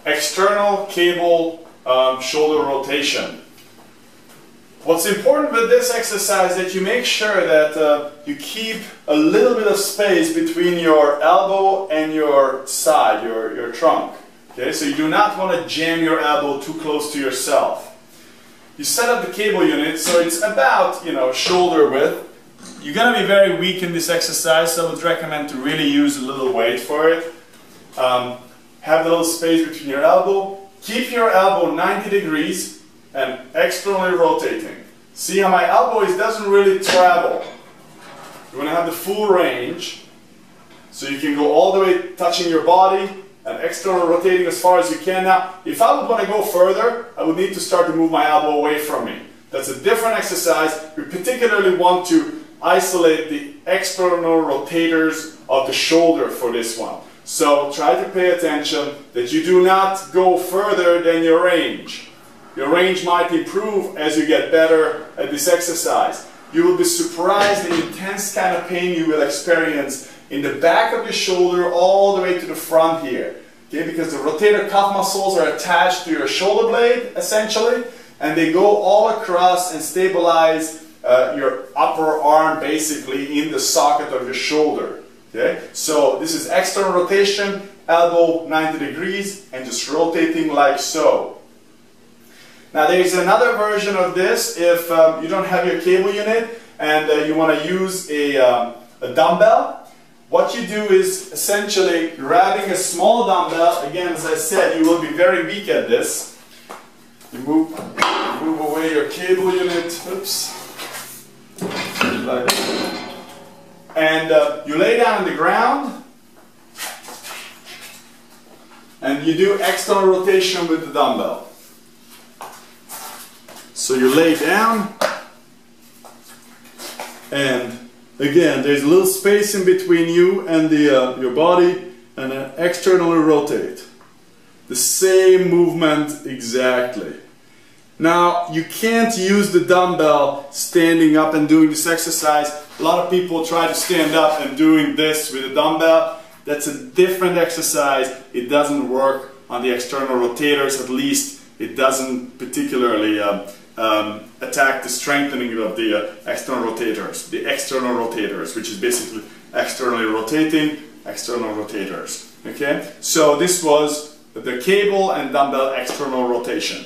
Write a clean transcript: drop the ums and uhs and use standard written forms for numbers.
external cable shoulder rotation. What's important with this exercise is that you make sure that you keep a little bit of space between your elbow and your side, your trunk. Okay, so you do not want to jam your elbow too close to yourself. You set up the cable unit so it's about, shoulder width. You're going to be very weak in this exercise, so I would recommend to really use a little weight for it. Have a little space between your elbow. Keep your elbow 90 degrees and externally rotating. See how my elbow doesn't really travel. You want to have the full range, so you can go all the way touching your body and external rotating as far as you can. Now, if I would want to go further, I would need to start to move my elbow away from me. That's a different exercise. We particularly want to isolate the external rotators of the shoulder for this one. So try to pay attention that you do not go further than your range. Your range might improve as you get better at this exercise. You will be surprised the intense kind of pain you will experience in the back of the shoulder all the way to the front here. Okay, because the rotator cuff muscles are attached to your shoulder blade essentially, and they go all across and stabilize your upper arm basically in the socket of your shoulder. Okay, so this is external rotation, elbow 90 degrees, and just rotating like so. Now there is another version of this if you don't have your cable unit and you want to use a dumbbell. What you do is essentially grabbing a small dumbbell. Again, as I said, you will be very weak at this. You move away your cable unit. Oops. Like that. And you lay down on the ground and you do external rotation with the dumbbell. So you lay down and again there's a little space in between you and your body, and then externally rotate. The same movement exactly. Now you can't use the dumbbell standing up and doing this exercise. A lot of people try to stand up and doing this with a dumbbell. That's a different exercise. It doesn't work on the external rotators, at least it doesn't particularly attack the strengthening of the external rotators, which is basically externally rotating, external rotators. Okay, so this was the cable and dumbbell external rotation.